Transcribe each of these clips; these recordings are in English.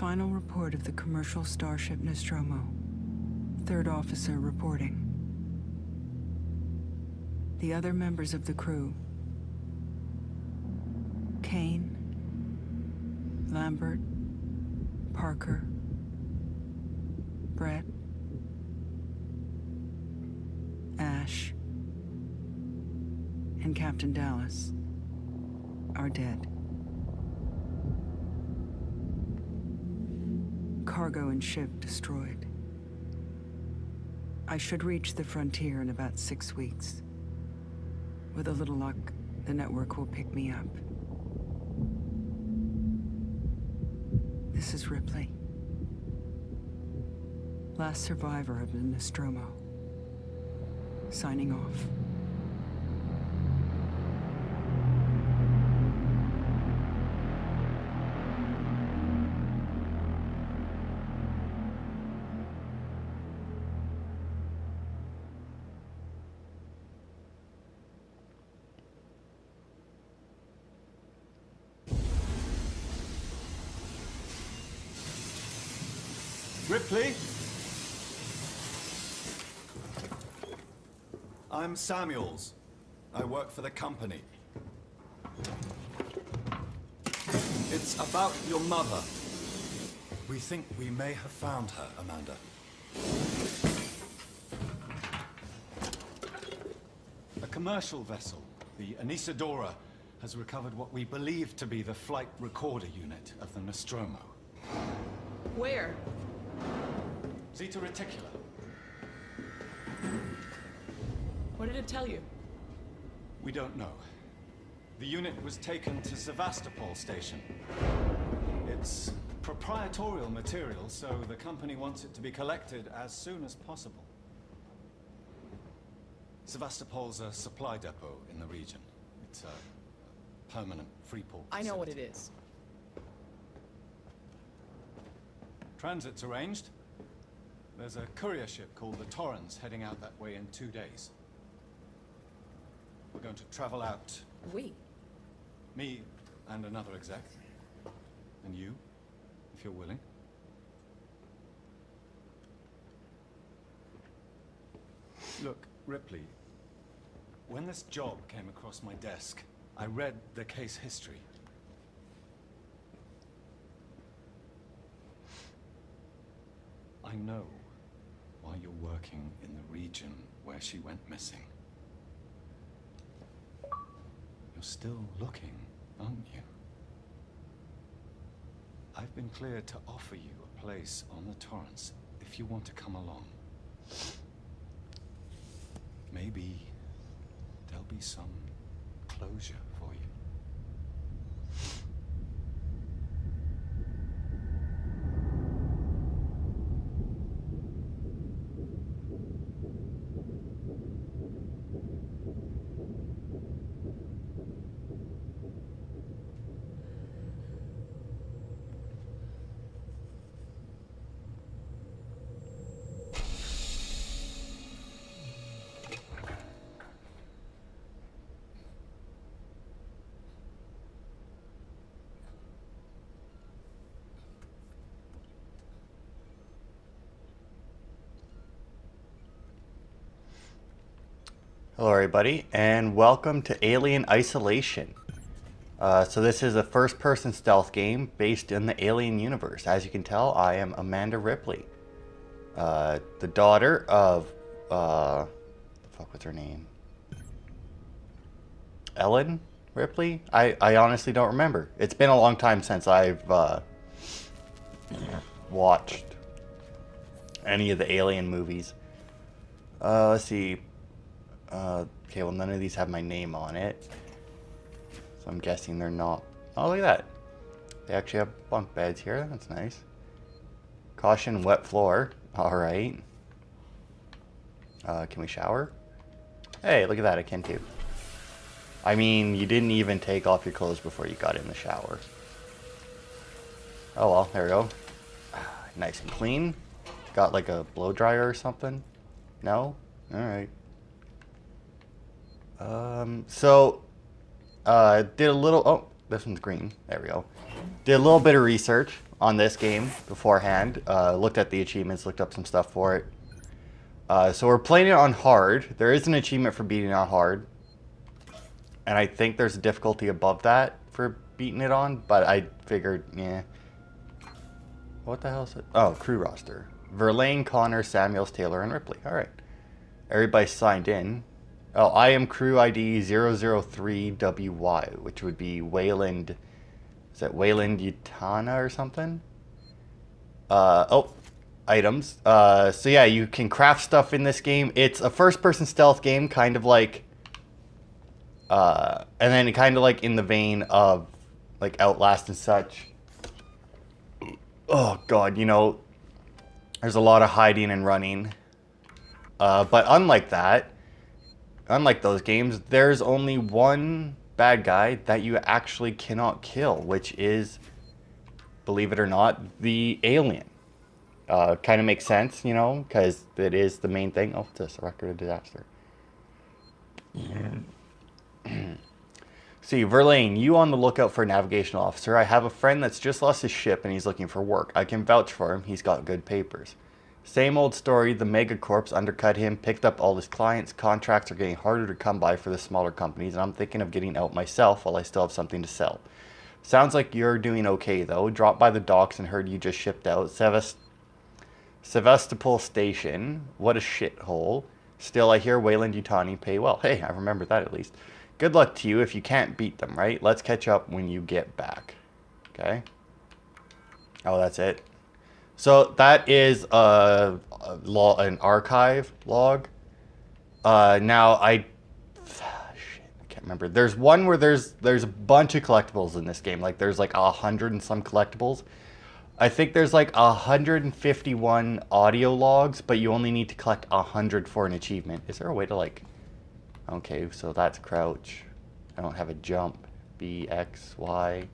Final report of the commercial starship Nostromo. Third officer reporting. The other members of the crew: Kane, Lambert, Parker, Brett, Ash, and Captain Dallas are dead. Cargo and ship destroyed. I should reach the frontier in about 6 weeks. With a little luck, the network will pick me up. This is Ripley. Last survivor of the Nostromo. Signing off. Ripley? I'm Samuels. I work for the company. It's about your mother. We think we may have found her, Amanda. A commercial vessel, the Anisadora, has recovered what we believe to be the flight recorder unit of the Nostromo. Where? Zeta Reticula. What did it tell you? We don't know. The unit was taken to Sevastopol station. It's proprietorial material, so the company wants it to be collected as soon as possible. Sevastopol's a supply depot in the region. It's a permanent free port I know what facility. it is. Transit's arranged. There's a courier ship called the Torrens heading out that way in 2 days. We're going to travel out. We? Me and another exec. And you, if you're willing. Look, Ripley, when this job came across my desk, I read the case history. I know why you're working in the region where she went missing. You're still looking, aren't you? I've been cleared to offer you a place on the Torrens if you want to come along. Maybe there'll be some closure for you. Hello everybody, and welcome to Alien Isolation. So this is a first-person stealth game based in the Alien universe. As you can tell, I am Amanda Ripley, the daughter of, what's her name? Ellen Ripley? I honestly don't remember. It's been a long time since I've watched any of the Alien movies. Let's see. Okay, well, none of these have my name on it. So I'm guessing they're not. Oh, look at that. They actually have bunk beds here. That's nice. Caution, wet floor. Alright. Can we shower? Hey, look at that. I can too. I mean, you didn't even take off your clothes before you got in the shower. Oh, well, there we go. Nice and clean. Got like a blow dryer or something? No? Alright. Did a little, this one's green. There we go. Did a little bit of research on this game beforehand. Looked at the achievements, looked up some stuff for it. So we're playing it on hard. There is an achievement for beating it on hard. And I think there's a difficulty above that for beating it on. But I figured, yeah. What the hell is it? Oh, crew roster. Verlaine, Connor, Samuels, Taylor, and Ripley. Alright. Everybody signed in. Oh, I am crew ID 003WY, which would be Wayland. Is that Wayland Yutana or something? Oh, items. So yeah, you can craft stuff in this game. It's a first-person stealth game, kind of like, and then kind of like in the vein of like Outlast and such. Oh god, you know, there's a lot of hiding and running. But unlike that, unlike those games, there's only one bad guy that you actually cannot kill, which is, believe it or not, the alien. Kind of makes sense, you know, because it is the main thing. Oh, this record of disaster. See, Verlaine, you on the lookout for a navigational officer. I have a friend that's just lost his ship and he's looking for work. I can vouch for him. He's got good papers. Same old story. The megacorps undercut him, picked up all his clients. Contracts are getting harder to come by for the smaller companies, and I'm thinking of getting out myself while I still have something to sell. Sounds like you're doing okay, though. Dropped by the docks and heard you just shipped out. Sevastopol Station. What a shithole. Still, I hear Wayland Yutani pay well. Hey, I remember that at least. Good luck to you if you can't beat them, right? Let's catch up when you get back. Okay. Oh, that's it. So that is an archive log. Now I can't remember. There's one where there's a bunch of collectibles in this game. Like there's like 100 and some collectibles. I think there's like 151 audio logs, but you only need to collect 100 for an achievement. Is there a way to like? Okay, so that's crouch. I don't have a jump. B, X, Y.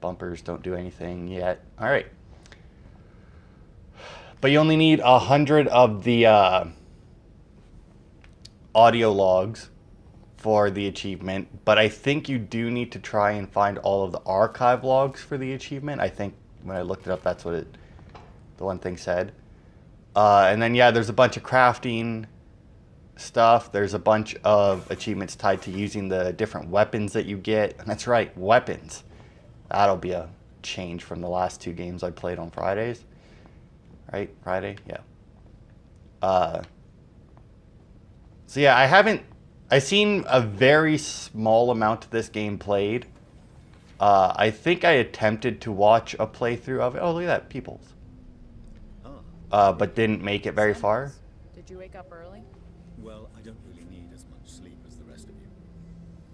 Bumpers don't do anything yet. All right. But you only need 100 of the audio logs for the achievement. But I think you do need to try and find all of the archive logs for the achievement. I think when I looked it up, that's what the one thing said. And then, yeah, there's a bunch of crafting stuff. There's a bunch of achievements tied to using the different weapons that you get. And that's right, weapons. That'll be a change from the last two games I played on Fridays. Right? Friday? Yeah. So yeah, I've seen a very small amount of this game played. I think I attempted to watch a playthrough of it. Oh, look at that, Peoples. But didn't make it very far. Did you wake up early? Well, I don't really need as much sleep as the rest of you.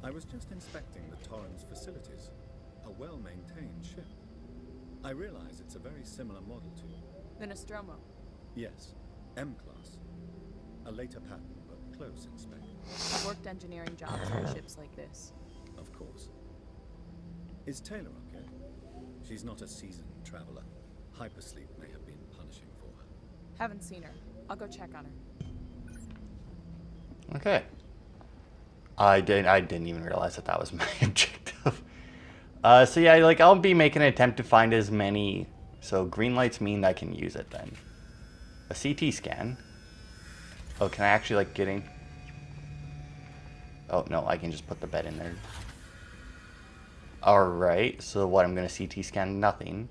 I was just inspecting the Torrens facilities. A well-maintained ship. I realize it's a very similar model to... The Nostromo. Yes, M-class. A later pattern, but close in spec. I've worked engineering jobs on ships like this. Of course. Is Taylor okay? She's not a seasoned traveler. Hypersleep may have been punishing for her. Haven't seen her. I'll go check on her. Okay. I didn't even realize that was my objective. So yeah, like I'll be making an attempt to find as many. So green lights mean I can use it then. A CT scan. Oh, can I actually like get in? Oh no, I can just put the bed in there. Alright, so what, I'm gonna CT scan nothing.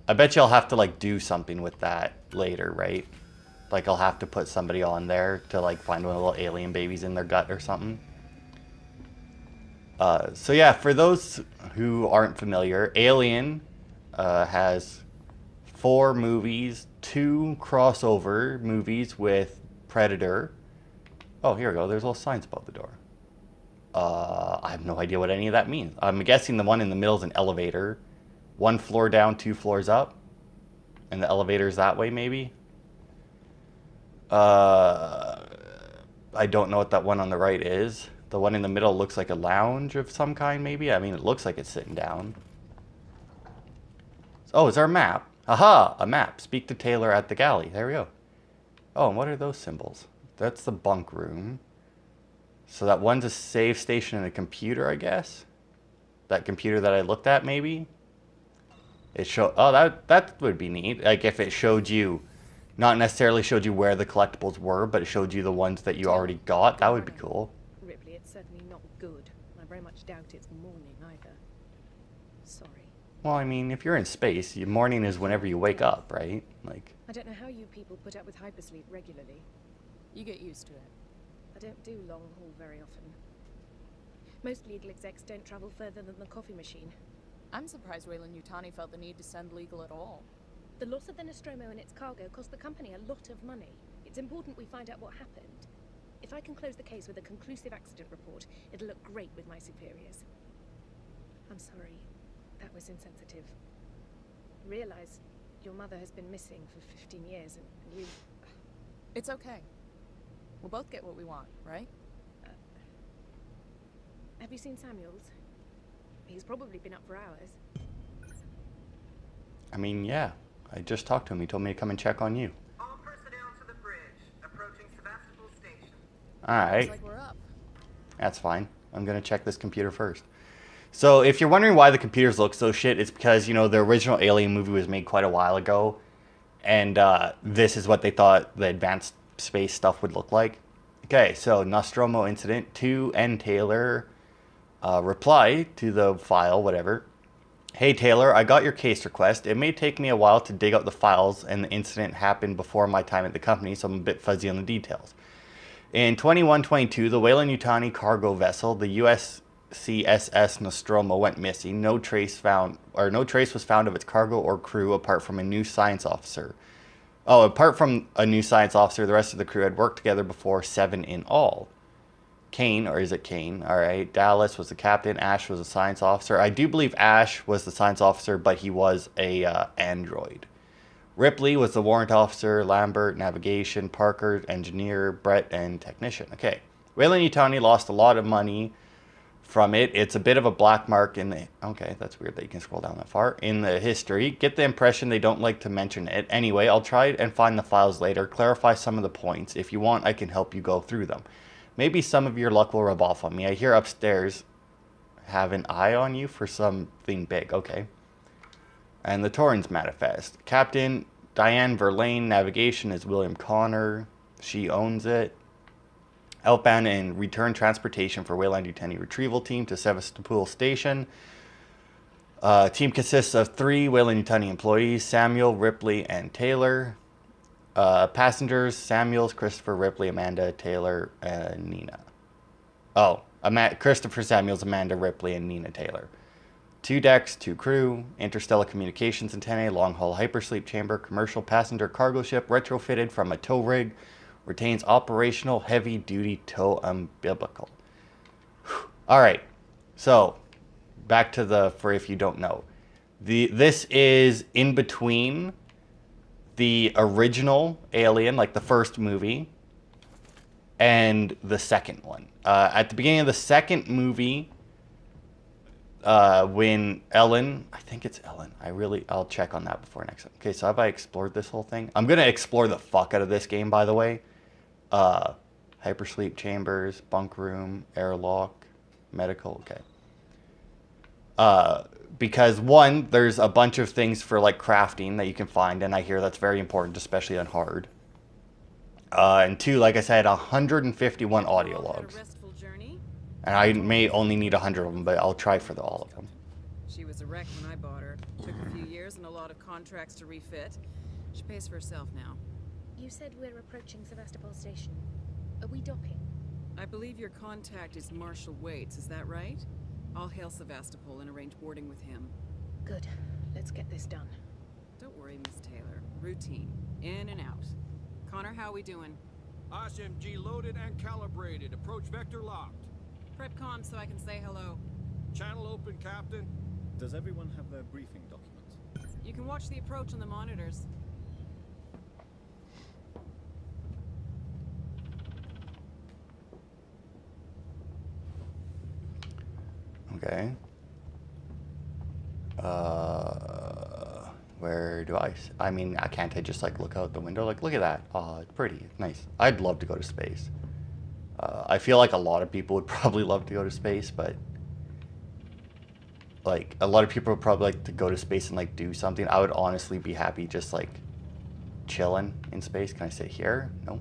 I bet you I'll have to like do something with that later, right? Like I'll have to put somebody on there to like find one of the little alien babies in their gut or something. So yeah, for those who aren't familiar, Alien has 4 movies, 2 crossover movies with Predator. Oh, here we go. There's little signs above the door. I have no idea what any of that means. I'm guessing the one in the middle is an elevator. 1 floor down, 2 floors up. And the elevator's that way, maybe? I don't know what that one on the right is. The one in the middle looks like a lounge of some kind, maybe? I mean, it looks like it's sitting down. Oh, is there a map? Aha! A map. Speak to Taylor at the galley. There we go. Oh, and what are those symbols? That's the bunk room. So that one's a save station and a computer, I guess? That computer that I looked at, maybe? It showed... Oh, that would be neat. Like, if it showed you... Not necessarily showed you where the collectibles were, but it showed you the ones that you already got. That would be cool. Ripley, it's certainly not good. I very much doubt it's morning either. Sorry. Well, I mean, if you're in space, your morning is whenever you wake up, right? Like... I don't know how you people put up with hypersleep regularly. You get used to it. I don't do long haul very often. Most legal execs don't travel further than the coffee machine. I'm surprised Weyland-Yutani felt the need to send legal at all. The loss of the Nostromo and its cargo cost the company a lot of money. It's important we find out what happened. If I can close the case with a conclusive accident report, it'll look great with my superiors. I'm sorry. That was insensitive. Realize your mother has been missing for 15 years and you... It's okay. We'll both get what we want, right? Have you seen Samuels? He's probably been up for hours. I mean, yeah. I just talked to him. He told me to come and check on you. All personnel to the bridge, approaching Sevastopol station. Alright. Looks like we're up. That's fine. I'm going to check this computer first. So, if you're wondering why the computers look so shit, it's because, you know, the original Alien movie was made quite a while ago. And this is what they thought the advanced space stuff would look like. Okay, so Nostromo incident. 2 N. Taylor reply to the file, whatever. Hey Taylor, I got your case request. It may take me a while to dig out the files, and the incident happened before my time at the company, so I'm a bit fuzzy on the details. In 2122, the Weyland-Yutani cargo vessel, the USCSS Nostromo, went missing. No trace was found of its cargo or crew apart from a new science officer. Oh, apart from a new science officer, the rest of the crew had worked together before, 7 in all. Kane, or is it Kane? All right. Dallas was the captain. Ash was a science officer. I do believe Ash was the science officer, but he was a android. Ripley was the warrant officer. Lambert, navigation. Parker, engineer. Brett, and technician. Okay. Weyland-Yutani lost a lot of money from it. It's a bit of a black mark in the... Okay, that's weird that you can scroll down that far. In the history. Get the impression they don't like to mention it. Anyway, I'll try and find the files later. Clarify some of the points. If you want, I can help you go through them. Maybe some of your luck will rub off on me. I hear upstairs have an eye on you for something big. Okay. And the Torrens manifest. Captain Diane Verlaine. Navigation is William Connor. She owns it. Outbound and return transportation for Weyland-Yutani retrieval team to Sevastopol station. Team consists of 3 Weyland-Yutani employees. Samuel, Ripley, and Taylor. Passengers, Samuels, Christopher, Ripley, Amanda, Taylor, and Nina. Oh, Christopher Samuels, Amanda, Ripley, and Nina Taylor. 2 decks, 2 crew, interstellar communications antennae, long-haul hypersleep chamber, commercial passenger cargo ship retrofitted from a tow rig, retains operational heavy-duty tow umbilical. Alright, so, back to the, for if you don't know. This is in between the original Alien, like the first movie, and the second one. At the beginning of the second movie, when Ellen, I think it's Ellen. I'll check on that before next time. Okay, so have I explored this whole thing? I'm going to explore the fuck out of this game, by the way. Hypersleep chambers, bunk room, airlock, medical, okay. Because one, there's a bunch of things for like crafting that you can find, and I hear that's very important, especially on hard. And 2, like I said, 151 audio logs. And I may only need 100 of them, but I'll try for all of them. She was a wreck when I bought her. Took a few years and a lot of contracts to refit. She pays for herself now. You said we're approaching Sevastopol station. Are we docking? I believe your contact is Marshal Waits, is that right? I'll hail Sevastopol and arrange boarding with him. Good. Let's get this done. Don't worry, Miss Taylor. Routine. In and out. Connor, how we doing? SMG loaded and calibrated. Approach vector locked. Prep con so I can say hello. Channel open, Captain. Does everyone have their briefing documents? You can watch the approach on the monitors. Okay. Where do I mean, can't I just like look out the window? Like, look at that. Oh, it's pretty. It's nice. I'd love to go to space. I feel like a lot of people would probably love to go to space, but like, a lot of people would probably like to go to space and, like, do something. I would honestly be happy just, like, chilling in space. Can I sit here? No.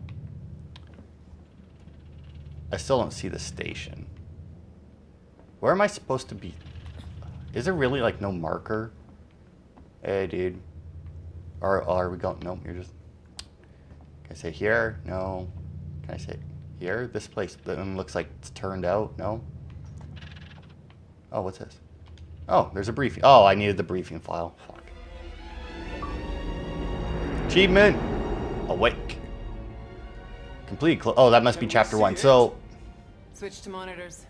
I still don't see the station. Where am I supposed to be? Is there really, like, no marker? Hey, dude. Or are we going? No, you're just... Can I say here? No. Can I say here? This place looks like it's turned out. No? Oh, what's this? Oh, there's a briefing. Oh, I needed the briefing file. Fuck. Achievement! Awake. Complete. Oh, that must be chapter 1. So... Switch to monitors.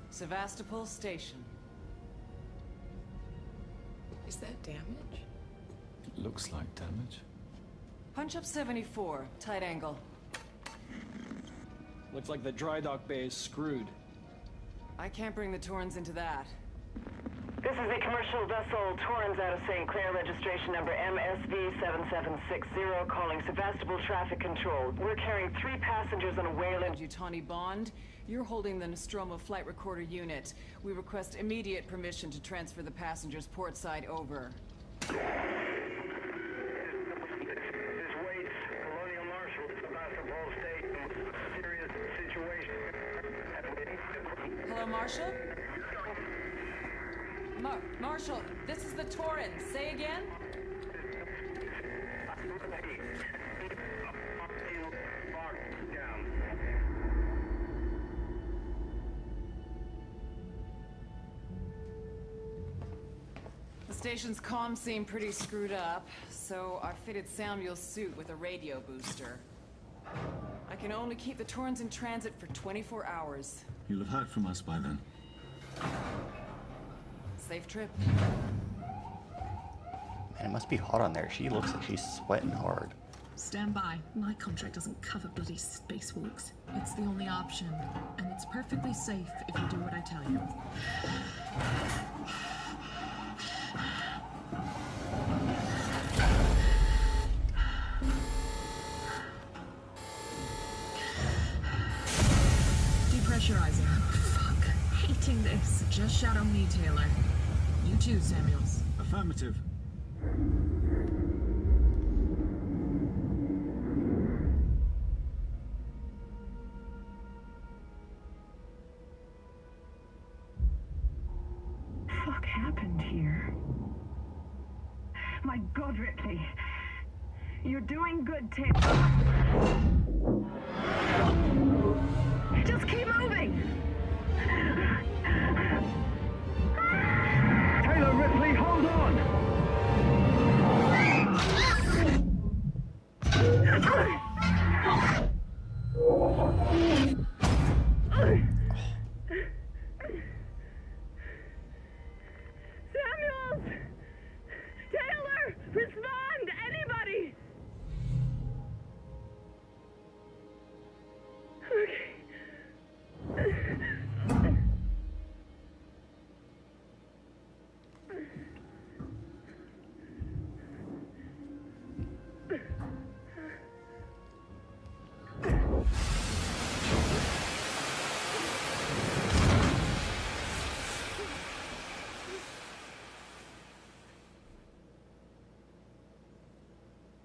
Sevastopol Station. Is that damage? It looks like damage. Punch up 74, tight angle. Looks like the dry dock bay is screwed. I can't bring the Torrens into that. This is the commercial vessel Torrens out of St. Clair, registration number MSV7760, calling Sevastopol Traffic Control. We're carrying 3 passengers on a Wayland... Yutani Bond, you're holding the Nostromo flight recorder unit. We request immediate permission to transfer the passengers port side over. Hello, Marshall? Marshall, this is the Torrens. Say again? The station's comms seem pretty screwed up, so I fitted Samuel's suit with a radio booster. I can only keep the Torrens in transit for 24 hours. You'll have heard from us by then. Safe trip. Man, it must be hot on there. She looks like she's sweating hard. Stand by. My contract doesn't cover bloody spacewalks. It's the only option. And it's perfectly safe if you do what I tell you. Depressurizing. Fuck. Hating this. Just shadow me, Taylor. You too, Samuels. Affirmative. Fuck happened here? My God, Ripley. You're doing good, Taylor. Just keep moving! Taylor, Ripley, hold on! Samuels! Taylor! Respond! Anybody!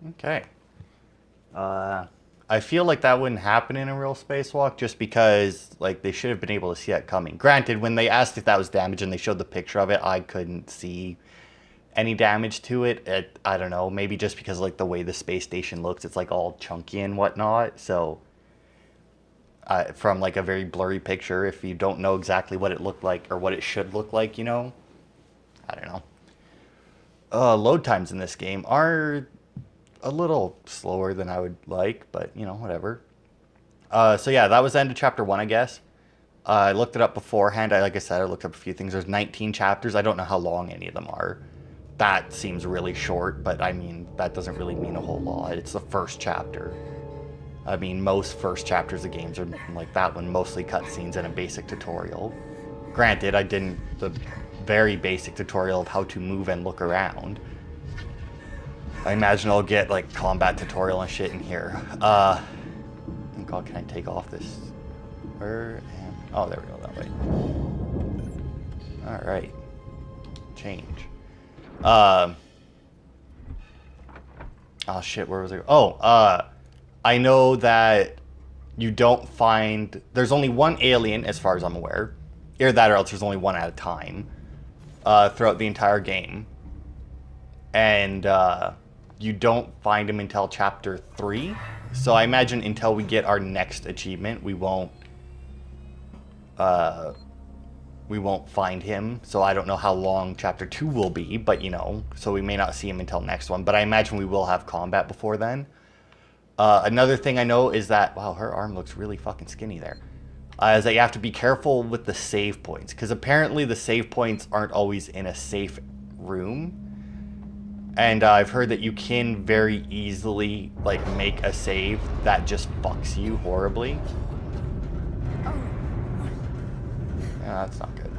Okay. Okay. I feel like that wouldn't happen in a real spacewalk just because, like, they should have been able to see that coming. Granted, when they asked if that was damage and they showed the picture of it, I couldn't see any damage to it. I don't know, maybe just because, like, the way the space station looks, it's, like, all chunky and whatnot. So, from, like, a very blurry picture, if you don't know exactly what it looked like or what it should look like, you know, I don't know. Load times in this game are a little slower than I would like, but, you know, whatever. So yeah, that was the end of chapter 1, I guess. I looked it up beforehand. Like I said, I looked up a few things. There's 19 chapters. I don't know how long any of them are. That seems really short, but I mean, that doesn't really mean a whole lot. It's the first chapter. I mean, most first chapters of games are like that one, mostly cutscenes and a basic tutorial. Granted, I didn't the very basic tutorial of how to move and look around. I imagine I'll get, like, combat tutorial and shit in here. Oh god, can I take off this? Where am... Oh, there we go, that way. Alright. Change. Oh shit, where was I? Oh, I know that you don't find... There's only one alien, as far as I'm aware. Either that or else there's only one at a time. Throughout the entire game. And, you don't find him until chapter 3. So I imagine until we get our next achievement, we won't find him. So I don't know how long chapter 2 will be, but you know, so we may not see him until next one. But I imagine we will have combat before then. Another thing I know is that, wow, her arm looks really fucking skinny there. Is that you have to be careful with the save points, because apparently the save points aren't always in a safe room. And I've heard that you can very easily, like, make a save that just fucks you horribly. Yeah, that's not good.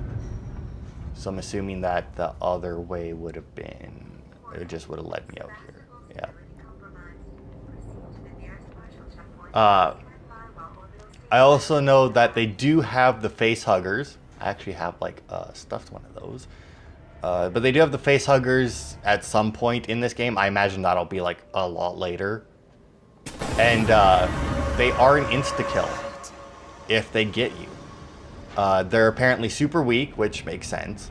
So I'm assuming that the other way would have been... It just would have led me out here. Yeah. I also know that they do have the face huggers. I actually have, like, stuffed one of those. But they do have the face huggers at some point in this game. I imagine that'll be like a lot later. And they are an insta-kill if they get you. They're apparently super weak, which makes sense.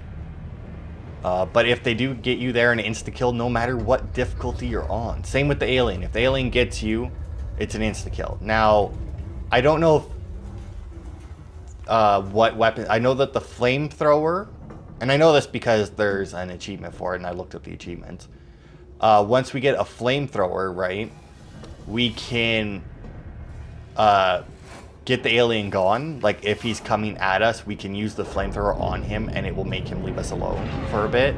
But if they do get you there in an insta-kill, no matter what difficulty you're on. Same with the alien. If the alien gets you, it's an insta-kill. Now, I don't know if, what weapon... I know that the flamethrower... And I know this because there's an achievement for it, and I looked up the achievements. Once we get a flamethrower, right, we can get the alien gone. Like, if he's coming at us, we can use the flamethrower on him, and it will make him leave us alone for a bit.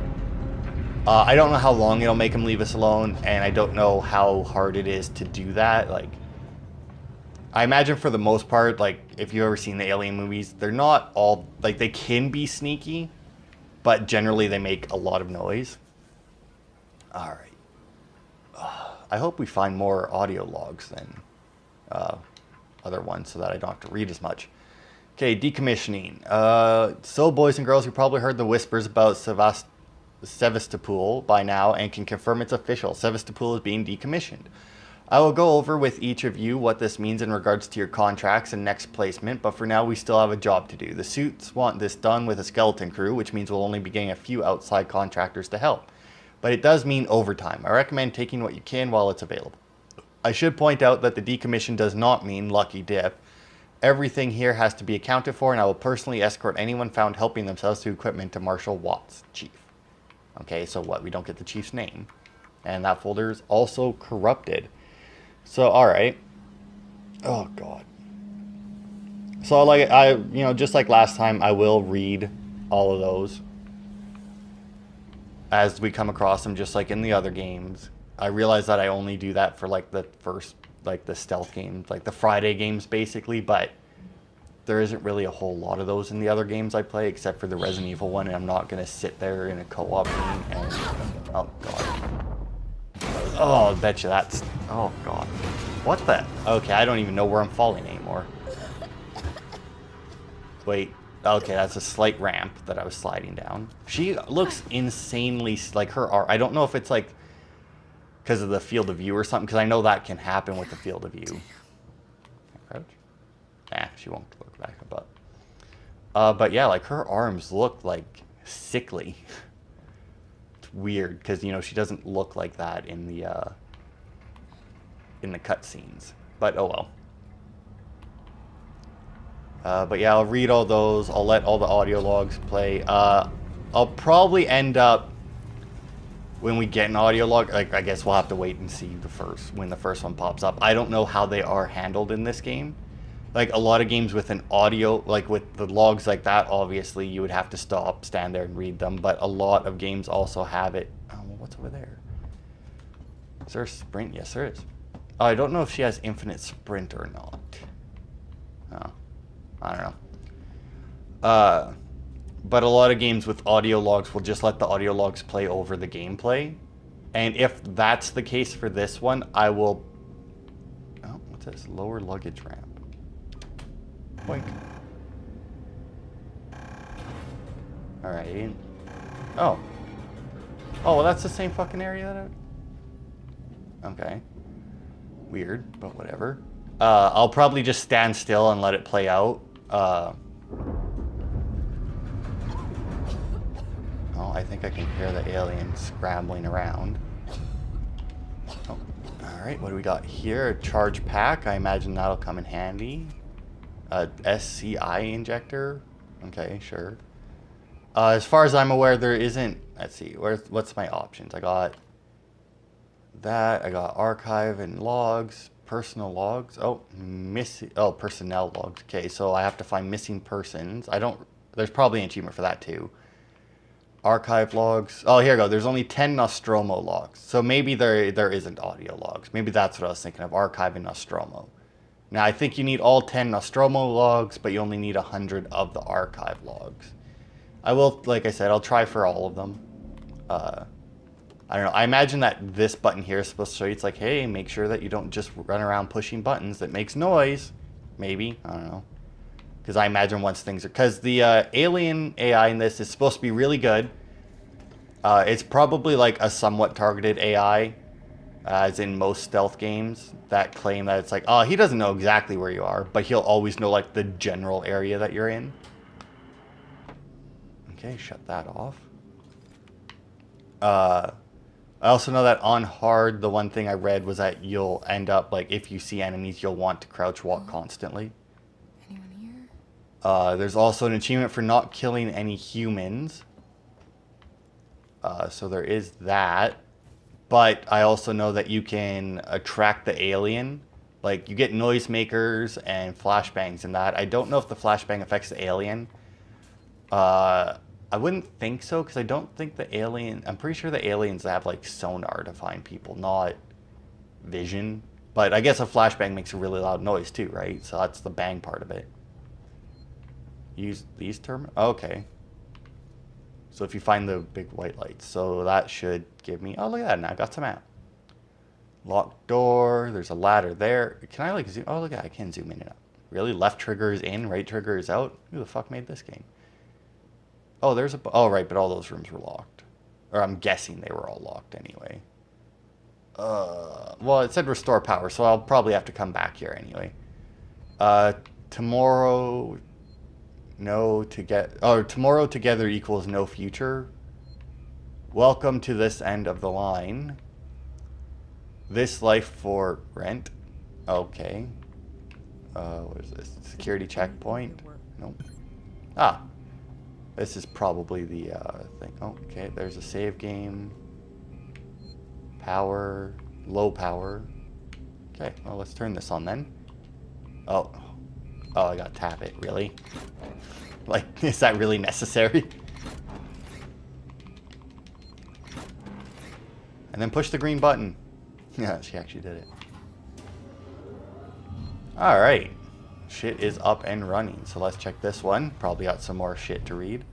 I don't know how long it'll make him leave us alone, and I don't know how hard it is to do that. Like, I imagine for the most part, like, if you've ever seen the Alien movies, they're not all... Like, they can be sneaky, but generally they make a lot of noise. Alright. I hope we find more audio logs than other ones so that I don't have to read as much. Okay, decommissioning. So, boys and girls, you probably heard the whispers about Sevastopol by now and can confirm it's official. Sevastopol is being decommissioned. I will go over with each of you what this means in regards to your contracts and next placement, but for now we still have a job to do. The suits want this done with a skeleton crew, which means we'll only be getting a few outside contractors to help. But it does mean overtime. I recommend taking what you can while it's available. I should point out that the decommission does not mean lucky dip. Everything here has to be accounted for, and I will personally escort anyone found helping themselves to equipment to Marshal Watts, Chief. Okay, so what? We don't get the Chief's name. And that folder is also corrupted. So, alright. Oh, God. So, like, you know, just like last time, I will read all of those as we come across them, just like in the other games. I realize that I only do that for, like, the first, like, the stealth games, like the Friday games, basically, but there isn't really a whole lot of those in the other games I play, except for the Resident Evil one, and I'm not going to sit there in a co-op game and... Oh, God. Oh, I bet you that's... Oh, God. What the... Okay, I don't even know where I'm falling anymore. Wait. Okay, that's a slight ramp that I was sliding down. She looks insanely... Like, her art... I don't know if it's, like, because of the field of view or something, because I know that can happen with the field of view. Crouch? Nah, she won't look back up. But, yeah, like, her arms look, like, sickly. Weird, because, you know, she doesn't look like that in the cutscenes. But oh well. But yeah, I'll read all those. I'll let all the audio logs play. I'll probably end up, when we get an audio log, like, I guess we'll have to wait and see when the first one pops up. I don't know how they are handled in this game. Like, a lot of games with an audio, like with the logs like that, obviously you would have to stop, stand there and read them. But a lot of games also have it. Oh, well, what's over there? Is there a sprint? Yes, there is. Oh, I don't know if she has infinite sprint or not. Oh, I don't know. But a lot of games with audio logs will just let the audio logs play over the gameplay. And if that's the case for this one, I will... Oh, what's this? Lower luggage ramp. Boink. Alright. Oh. Oh, well, that's the same fucking area that Okay. Weird, but whatever. I'll probably just stand still and let it play out. Oh, I think I can hear the alien scrambling around. Oh, alright, what do we got here? A charge pack. I imagine that'll come in handy. A SCI injector. Okay, sure. As far as I'm aware, there isn't... Let's see, what's my options? I got that. I got archive and logs. Personal logs. Oh, personnel logs. Okay, so I have to find missing persons. There's probably an achievement for that too. Archive logs. Oh, here we go. There's only 10 Nostromo logs. So maybe there isn't audio logs. Maybe that's what I was thinking of, archive and Nostromo. Now, I think you need all 10 Nostromo logs, but you only need 100 of the archive logs. I will, like I said, I'll try for all of them. I don't know. I imagine that this button here is supposed to show you, it's like, hey, make sure that you don't just run around pushing buttons that makes noise. Maybe. I don't know. Because I imagine once things are... Because the alien AI in this is supposed to be really good. It's probably like a somewhat targeted AI, as in most stealth games that claim that it's like, oh, he doesn't know exactly where you are, but he'll always know like the general area that you're in. Okay, shut that off. I also know that on hard, the one thing I read was that you'll end up, like, if you see enemies, you'll want to crouch walk constantly. Anyone here? There's also an achievement for not killing any humans. So there is that. But I also know that you can attract the alien. Like, you get noisemakers and flashbangs and that. I don't know if the flashbang affects the alien. I wouldn't think so, because I don't think the alien... I'm pretty sure the aliens have, like, sonar to find people, not vision. But I guess a flashbang makes a really loud noise, too, right? So that's the bang part of it. Use these terminals? Okay. So if you find the big white lights. So that should give me... Oh, look at that. Now I got some map. Locked door. There's a ladder there. Can I, like, zoom... Oh, look at that. I can zoom in and out. Really? Left trigger is in, right trigger is out? Who the fuck made this game? Oh, there's a... Oh, right, but all those rooms were locked. Or I'm guessing they were all locked anyway. Well, it said restore power, so I'll probably have to come back here anyway. Tomorrow... No to get... Oh, tomorrow together equals no future. Welcome to this end of the line. This life for rent. Okay. What is this? Security checkpoint? Nope. Ah. This is probably the thing. Oh, okay, there's a save game. Power. Low power. Okay, well, let's turn this on then. Oh. Oh, I gotta tap it. Really? Like, is that really necessary? And then push the green button. Yeah, she actually did it. Alright. Shit is up and running. So let's check this one. Probably got some more shit to read.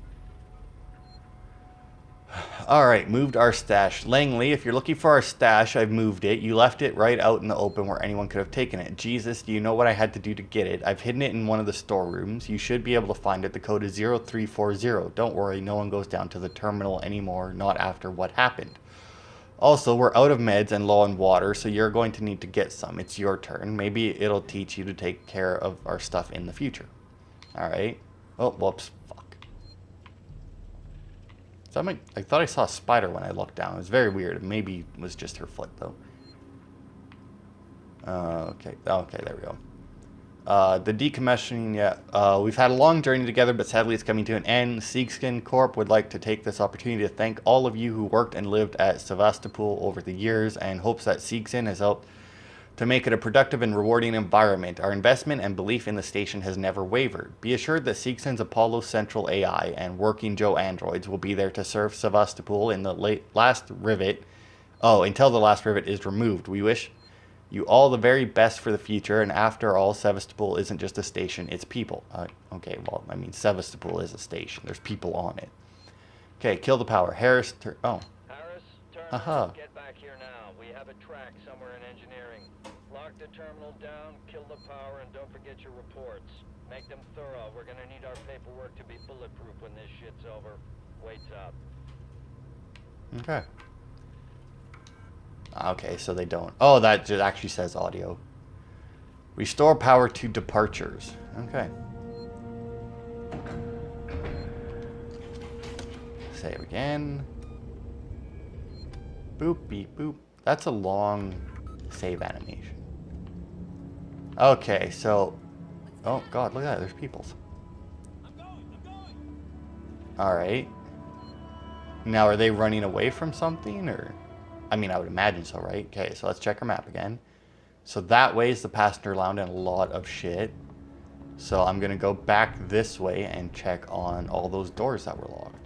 Alright, moved our stash. Langley, if you're looking for our stash, I've moved it. You left it right out in the open where anyone could have taken it. Jesus, do you know what I had to do to get it? I've hidden it in one of the storerooms. You should be able to find it. The code is 0340. Don't worry, no one goes down to the terminal anymore. Not after what happened. Also, we're out of meds and low on water, so you're going to need to get some. It's your turn. Maybe it'll teach you to take care of our stuff in the future. Alright. Oh, whoops. I thought I saw a spider when I looked down. It was very weird. Maybe it was just her foot, though. Okay, there we go. The decommissioning, yeah. We've had a long journey together, but sadly it's coming to an end. Seegskin Corp would like to take this opportunity to thank all of you who worked and lived at Sevastopol over the years, and hopes that Seegskin has helped to make it a productive and rewarding environment. Our investment and belief in the station has never wavered. Be assured that Seegskin's Apollo Central AI and Working Joe androids will be there to serve Sevastopol in the last rivet. Oh, until the last rivet is removed. We wish you all the very best for the future, and after all, Sevastopol isn't just a station, it's people. Okay, well, I mean, Sevastopol is a station. There's people on it. Okay, kill the power. Harris, oh. Harris, turn Aha. get back here now. We have a track somewhere in engineering. Lock the terminal down, kill the power, and don't forget your reports. Make them thorough. We're gonna need our paperwork to be bulletproof when this shit's over. Waits up. Okay. Okay, so they don't. Oh, that just actually says audio. Restore power to departures. Okay. Save again. Boop, beep, boop. That's a long save animation. Okay, so... Oh, God, look at that. There's peoples. Alright. Now, are they running away from something, or... I mean, I would imagine so, right? Okay, so let's check our map again. So that way is the passenger lounge and a lot of shit. So I'm going to go back this way and check on all those doors that were locked.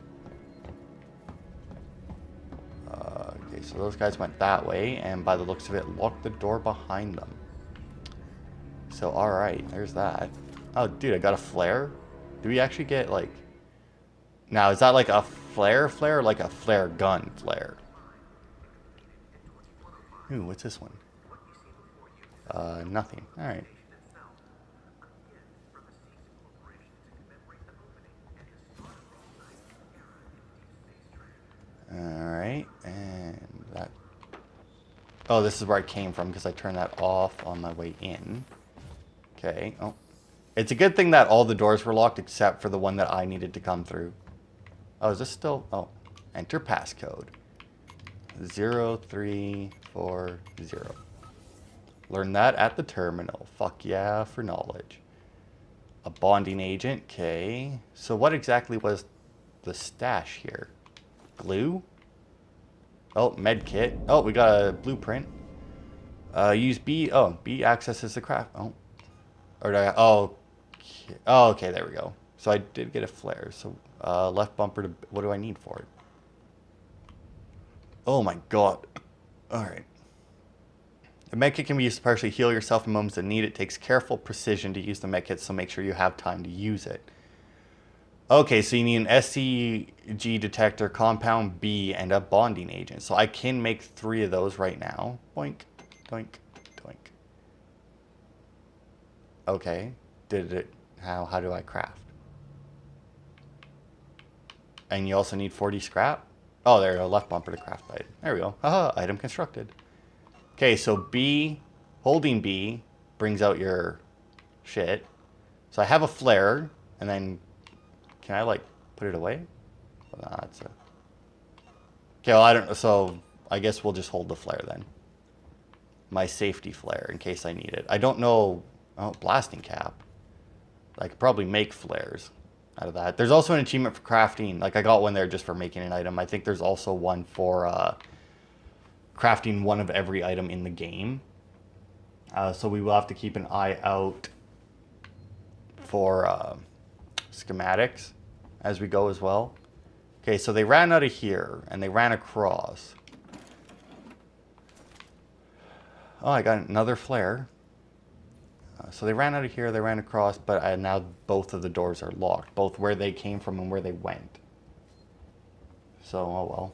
Okay, so those guys went that way, and by the looks of it, locked the door behind them. So, alright, there's that. Oh, dude, I got a flare? Do we actually get, like... Now, is that like a flare or like a flare gun flare? Ooh, what's this one? Nothing. Alright. Alright, and that... Oh, this is where I came from because I turned that off on my way in. Okay, oh. It's a good thing that all the doors were locked except for the one that I needed to come through. Oh, is this still... Oh, enter passcode. 0340. Learn that at the terminal. Fuck yeah for knowledge. A bonding agent, okay. So what exactly was the stash here? Glue? Oh, med kit. Oh, we got a blueprint. Use B. Oh, B accesses the craft. Oh. Or did I... Oh. Okay. Oh, okay, there we go. So I did get a flare. So, left bumper to... What do I need for it? Oh my god. Alright. The medkit can be used to partially heal yourself in moments of need. It takes careful precision to use the medkit, so make sure you have time to use it. Okay, so you need an SCG detector, compound B, and a bonding agent. So I can make 3 of those right now. Boink, doink, doink. Okay. How do I craft? And you also need 40 scrap? Oh, there you go. Left bumper to craft item. There we go. Haha, item constructed. Okay, so B, holding B, brings out your shit. So I have a flare, and then, can I, like, put it away? Well, nah, that's a... Okay, well, I don't... So, I guess we'll just hold the flare, then. My safety flare, in case I need it. I don't know... Oh, blasting cap. I could probably make flares out of that. There's also an achievement for crafting. Like, I got one there just for making an item. I think there's also one for crafting one of every item in the game. So we will have to keep an eye out for schematics as we go as well. Okay, so they ran out of here, and they ran across. Oh, I got another flare. So they ran out of here, they ran across, but now both of the doors are locked. Both where they came from and where they went. So, oh well.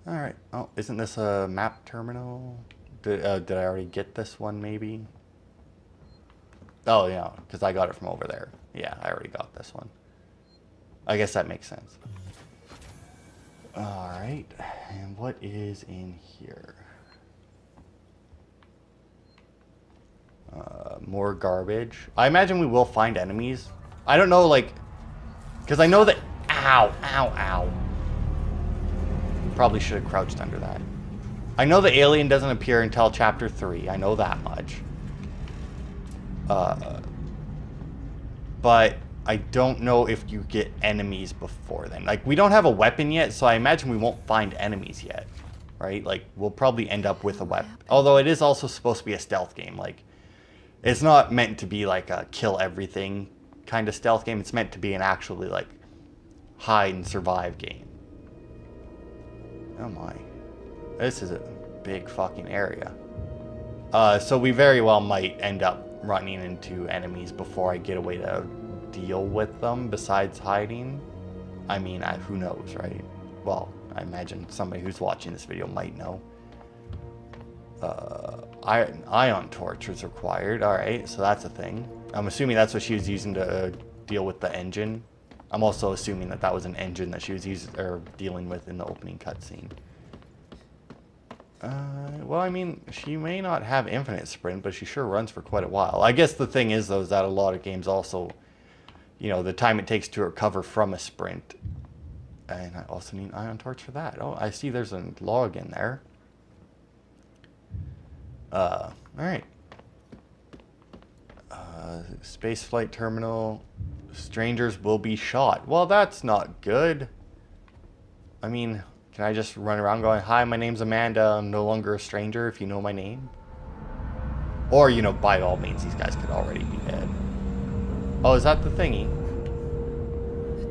Alright. Oh, isn't this a map terminal? Did I already get this one, maybe? Oh, yeah, because I got it from over there. Yeah, I already got this one. I guess that makes sense. Alright. And what is in here? More garbage. I imagine we will find enemies. I don't know, like... Because I know that... Ow, ow, ow. Probably should have crouched under that. I know the alien doesn't appear until chapter 3. I know that much. But I don't know if you get enemies before then. Like, we don't have a weapon yet, so I imagine we won't find enemies yet. Right? Like, we'll probably end up with a weapon. Although it is also supposed to be a stealth game. Like, it's not meant to be like a kill everything kind of stealth game. It's meant to be an actually, like, hide and survive game. Oh my. This is a big fucking area. So we very well might end up running into enemies before I get a way to deal with them besides hiding. I mean, who knows, right? Well, I imagine somebody who's watching this video might know. Ion torch was required. Alright, so that's a thing. I'm assuming that's what she was using to deal with the engine. I'm also assuming that that was an engine that she was using or dealing with in the opening cutscene. Well, I mean, she may not have infinite sprint, but she sure runs for quite a while. I guess the thing is, though, is that a lot of games also, you know, the time it takes to recover from a sprint. And I also need an ion torch for that. Oh, I see there's a log in there. Alright. Spaceflight terminal. Strangers will be shot. Well, that's not good. I mean, can I just run around going, hi, my name's Amanda, I'm no longer a stranger if you know my name? Or, you know, by all means, these guys could already be dead. Oh, is that the thingy?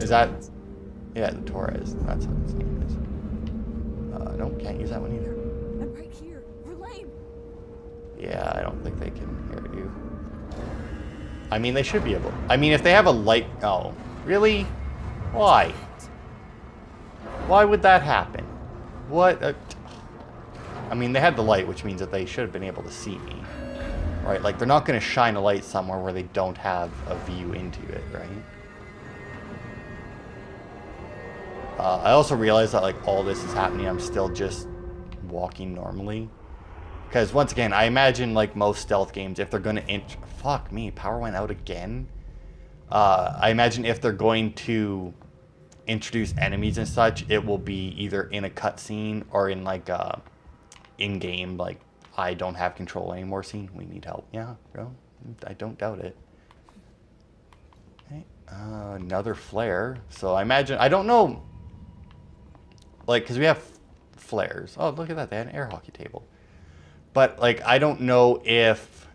Is that... Yeah, the Torres. That's what his name is. No, can't use that one either. I'm right here. We're lame. Yeah, I don't think they can hear you. I mean, they should be able... I mean, if they have a light... Oh, really? Why? Why would that happen? What? I mean, they had the light, which means that they should have been able to see me. Right? Like, they're not going to shine a light somewhere where they don't have a view into it, right? I also realized that, like, all this is happening, I'm still just walking normally. Because, once again, I imagine, like, most stealth games, if they're going to... Fuck me, power went out again? I imagine if they're going to introduce enemies and such, it will be either in a cutscene or in, like, in-game, like, I don't have control anymore scene. We need help. Yeah, bro. I don't doubt it. Okay. Another flare. So, I imagine... I don't know... Like, because we have flares. Oh, look at that. They had an air hockey table. But, like, I don't know if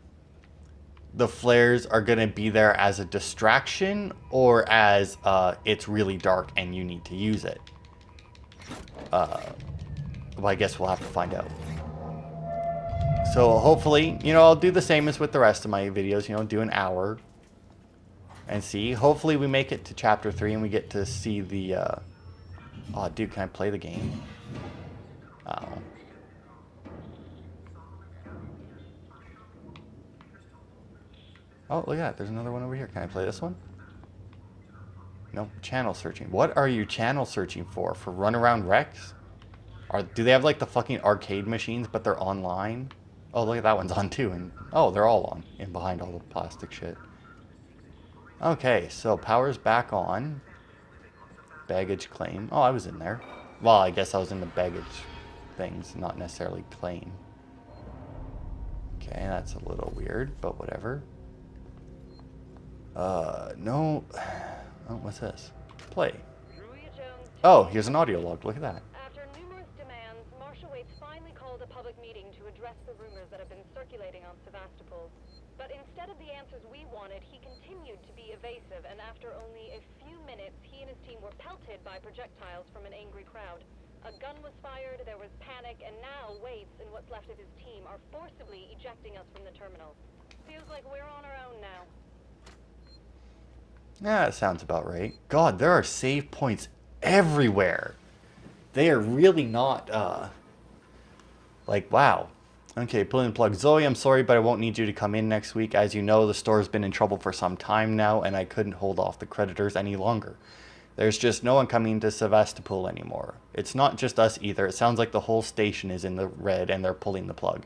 the flares are going to be there as a distraction or as it's really dark and you need to use it. Well, I guess we'll have to find out. So, hopefully, you know, I'll do the same as with the rest of my videos. You know, do an hour. And see. Hopefully, we make it to Chapter 3 and we get to see the... Oh, dude, can I play the game? Oh. Oh, look at that. There's another one over here. Can I play this one? No. Channel searching. What are you channel searching for? For runaround wrecks? Do they have, like, the fucking arcade machines, but they're online? Oh, look at that one's on, too. And oh, they're all on. And behind all the plastic shit. Okay, so power's back on. Baggage claim. Oh, I was in there. Well, I guess I was in the baggage things, not necessarily claim. Okay, that's a little weird, but whatever. No. Oh, what's this? Play. Oh, here's an audio log. Look at that. After numerous demands, Marshal Waits finally called a public meeting to address the rumors that have been circulating on Sevastopol. But instead of the answers we wanted, he continued to be evasive, and after only a few minutes, he and his team were pelted by projectiles from an angry crowd. A gun was fired, there was panic, and now Waits and what's left of his team are forcibly ejecting us from the terminal. Feels like we're on our own now. Yeah, that sounds about right. God, there are save points everywhere. They are really not, like, wow. Okay, pulling the plug. Zoe, I'm sorry, but I won't need you to come in next week. As you know, the store's been in trouble for some time now, and I couldn't hold off the creditors any longer. There's just no one coming to Sevastopol anymore. It's not just us either. It sounds like the whole station is in the red, and they're pulling the plug.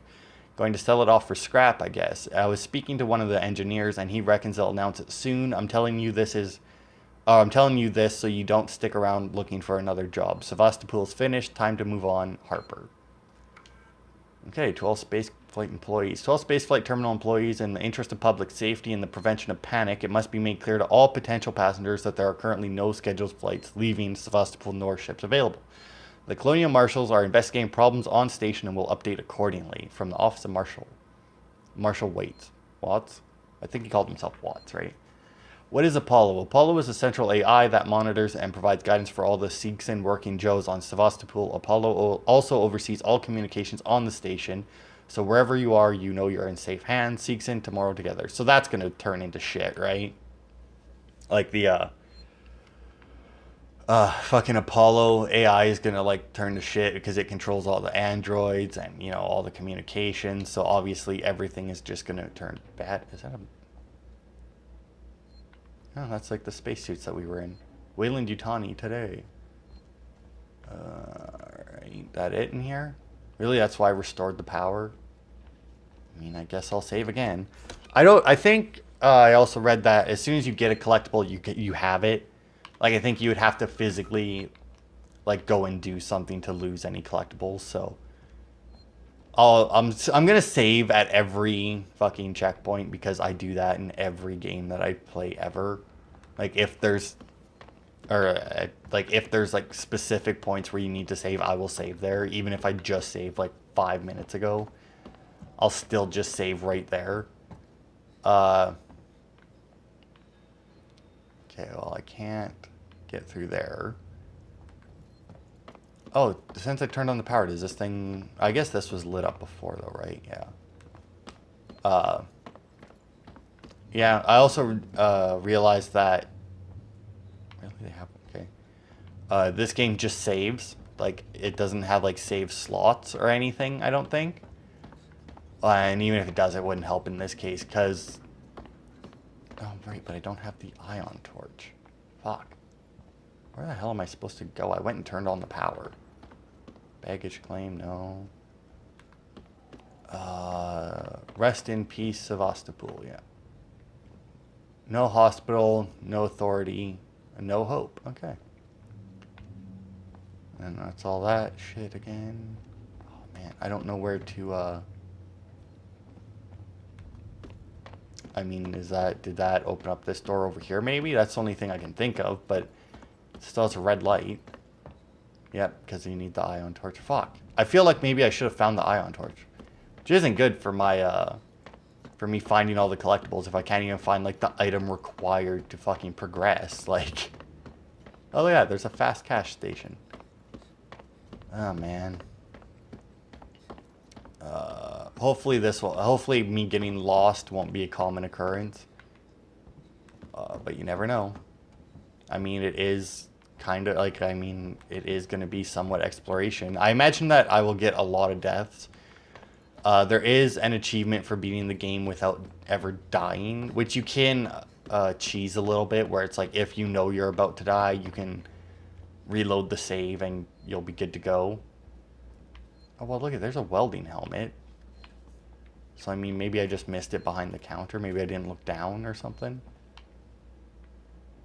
Going to sell it off for scrap, I guess. I was speaking to one of the engineers, and he reckons they'll announce it soon. I'm telling you this so you don't stick around looking for another job. Sevastopol's finished. Time to move on. Harper. Okay, 12 spaceflight employees. 12 spaceflight terminal employees. In the interest of public safety and the prevention of panic, it must be made clear to all potential passengers that there are currently no scheduled flights leaving Sevastopol nor ships available. The Colonial Marshals are investigating problems on station and will update accordingly. From the Office of Marshal Waits. Watts? I think he called himself Watts, right? What is Apollo? Apollo is a central AI that monitors and provides guidance for all the Seegson working Joes on Sevastopol. Apollo also oversees all communications on the station. So wherever you are, you know you're in safe hands. Seegson, tomorrow together. So that's going to turn into shit, right? Like the, fucking Apollo AI is going to, like, turn to shit because it controls all the androids and, you know, all the communications. So obviously everything is just going to turn bad. Is that a... Oh, that's like the spacesuits that we were in. Wayland Yutani today. Ain't that it in here? Really, that's why I restored the power? I mean, I guess I'll save again. I think I also read that as soon as you get a collectible, you have it. Like, I think you would have to physically, like, go and do something to lose any collectibles, so... I'm gonna save at every fucking checkpoint because I do that in every game that I play ever. Like, if there's... if there's, like, specific points where you need to save, I will save there. Even if I just saved, like, 5 minutes ago. I'll still just save right there. Okay, well, I can't get through there. Oh, since I turned on the power, does this thing... I guess this was lit up before, though, right? Yeah. Yeah, I also realized that... Really? They have... Okay. This game just saves. Like, it doesn't have, like, save slots or anything, I don't think. And even if it does, it wouldn't help in this case, because... Oh, right, but I don't have the ion torch. Fuck. Where the hell am I supposed to go? I went and turned on the power. Baggage claim, no. Rest in peace, Sevastopol, yeah. No hospital, no authority, no hope. Okay. And that's all that shit again. Oh, man, I don't know where to, I mean, did that open up this door over here maybe? That's the only thing I can think of, but it still has a red light. Yep, because you need the ion torch. Fuck. I feel like maybe I should have found the ion torch. Which isn't good for my, for me finding all the collectibles if I can't even find, like, the item required to fucking progress. Like, oh yeah, there's a fast cash station. Oh, man. Hopefully me getting lost won't be a common occurrence. But you never know. I mean, it is kind of like, it is going to be somewhat exploration. I imagine that I will get a lot of deaths. There is an achievement for beating the game without ever dying, which you can cheese a little bit, where it's like, if you know you're about to die, you can reload the save and you'll be good to go. Oh, well, look, there's a welding helmet. So, I mean, maybe I just missed it behind the counter. Maybe I didn't look down or something.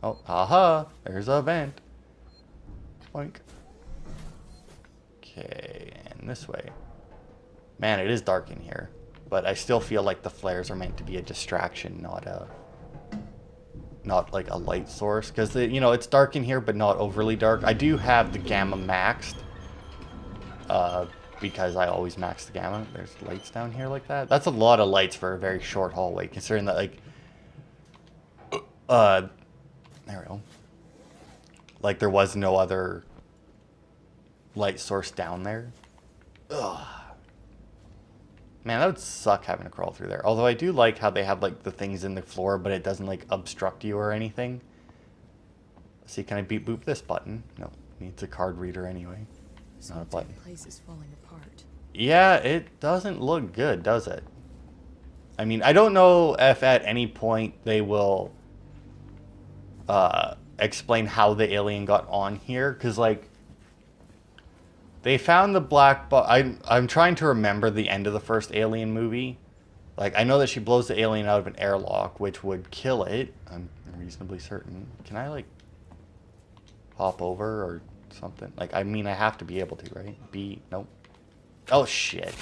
Oh, haha, there's a vent. Boink. Okay, and this way. Man, it is dark in here. But I still feel like the flares are meant to be a distraction, not like a light source. Because, you know, it's dark in here, but not overly dark. I do have the gamma maxed. Because I always max the gamma. There's lights down here like that. That's a lot of lights for a very short hallway, considering that, like... there we go. Like, there was no other light source down there. Ugh. Man, that would suck having to crawl through there. Although I do like how they have, like, the things in the floor, but it doesn't, like, obstruct you or anything. Let's see, can I beep boop this button? No, needs a card reader anyway. Not a button. Place is falling apart. Yeah, it doesn't look good, does it? I mean, I don't know if at any point they will explain how the alien got on here, because, like, they found the black box. I'm trying to remember the end of the first Alien movie. Like, I know that she blows the alien out of an airlock, which would kill it. I'm reasonably certain. Can I, like, hop over or something? Like, I mean, I have to be able to, right? Nope. Oh, shit.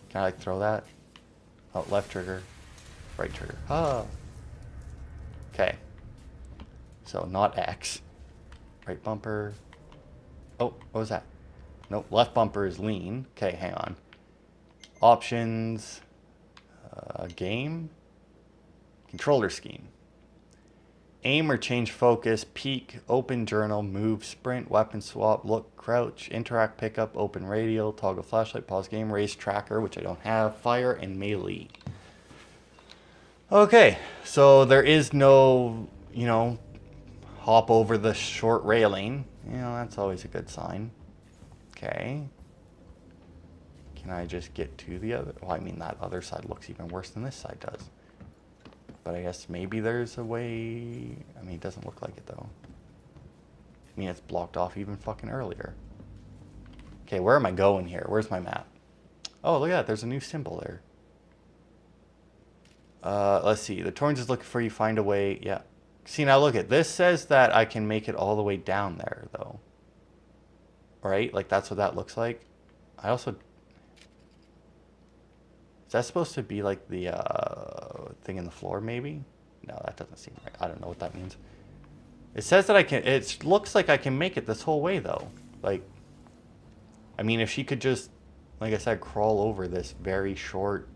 Can I, like, throw that? Oh, left trigger. Right trigger. Ah. Okay. So, not X. Right bumper. Oh, what was that? Nope, left bumper is lean. Okay, hang on. Options. Game. Controller scheme. Aim or change focus, peek, open journal, move, sprint, weapon swap, look, crouch, interact, pickup, open radio, toggle flashlight, pause game, race tracker, which I don't have, fire, and melee. Okay, so there is no, you know, hop over the short railing. You know, that's always a good sign. Okay. Can I just get to the other? Well, I mean, that other side looks even worse than this side does. But I guess maybe there's a way... I mean, it doesn't look like it, though. I mean, it's blocked off even fucking earlier. Okay, where am I going here? Where's my map? Oh, look at that. There's a new symbol there. Let's see. The Torrens is looking for you. Find a way. Yeah. See, now look at this. Says that I can make it all the way down there, though. Right? Like, that's what that looks like. I also... Is that supposed to be like the thing in the floor, maybe? No, that doesn't seem right. I don't know what that means. It says that I can... It looks like I can make it this whole way, though. Like... I mean, if she could just, like I said, crawl over this very short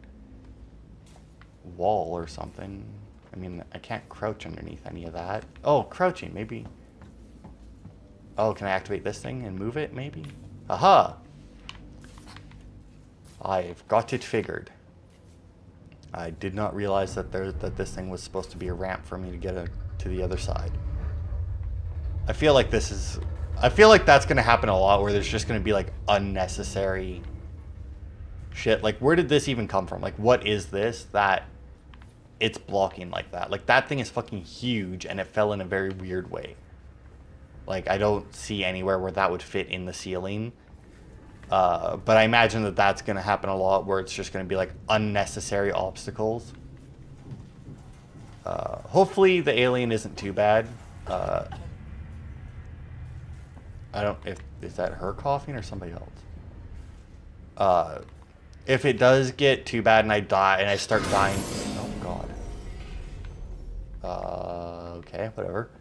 wall or something. I mean, I can't crouch underneath any of that. Oh, crouching, maybe. Oh, can I activate this thing and move it, maybe? Aha! I've got it figured. I did not realize that this thing was supposed to be a ramp for me to get to the other side. I feel like this is... I feel like that's going to happen a lot, where there's just going to be, like, unnecessary shit. Like, where did this even come from? Like, what is this that it's blocking like that? Like, that thing is fucking huge, and it fell in a very weird way. Like, I don't see anywhere where that would fit in the ceiling. But I imagine that that's going to happen a lot, where it's just going to be, like, unnecessary obstacles. Hopefully the alien isn't too bad. I don't... Is that her coughing or somebody else? If it does get too bad and I die and I start dying... Oh, God. Okay, whatever.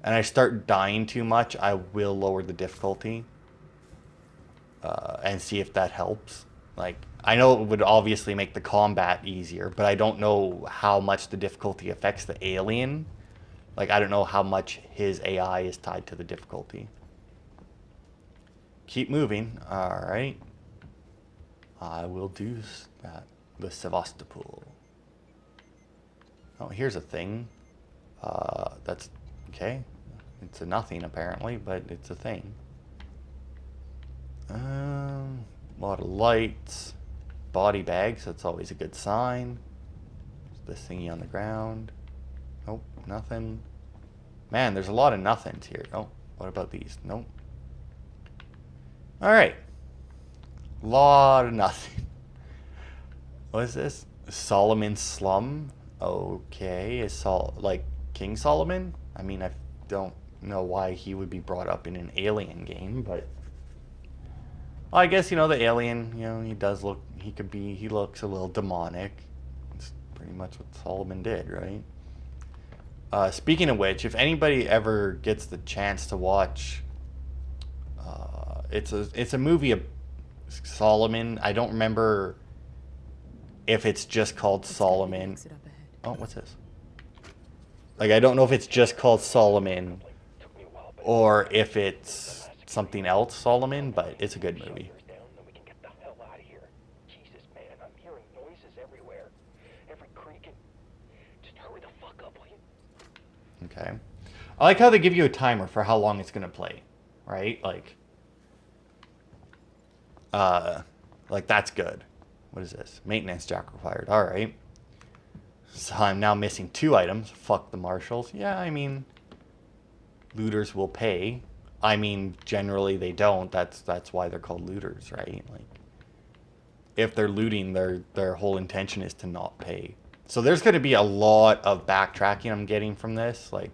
And I start dying too much, I will lower the difficulty. And see if that helps. Like, I know it would obviously make the combat easier, but I don't know how much the difficulty affects the alien. Like, I don't know how much his AI is tied to the difficulty. Keep moving. Alright. I will do that. The Sevastopol. Oh, here's a thing. That's... Okay. It's a nothing, apparently, but it's a thing. A lot of lights. Body bags. That's always a good sign. This thingy on the ground. Nope, nothing. Man, there's a lot of nothings here. Oh, what about these? Nope. Alright. Lot of nothing. What is this? Solomon's Slum? Okay. Is like King Solomon? I mean, I don't know why he would be brought up in an alien game, but... Well, I guess, you know, the alien, you know, he does look... He looks a little demonic. It's pretty much what Solomon did, right? Speaking of which, if anybody ever gets the chance to watch... It's a movie of Solomon. I don't remember if it's just called Solomon. Oh, what's this? Like, I don't know if it's just called Solomon or if it's something else Solomon, but it's a good movie. Okay. I like how they give you a timer for how long it's going to play, right? Like that's good. What is this? Maintenance jack required. All right. So I'm now missing 2 items. Fuck the marshals. Yeah, I mean, looters will pay. I mean, generally they don't. That's why they're called looters, right? Like, if they're looting, their whole intention is to not pay. So there's going to be a lot of backtracking I'm getting from this. Like,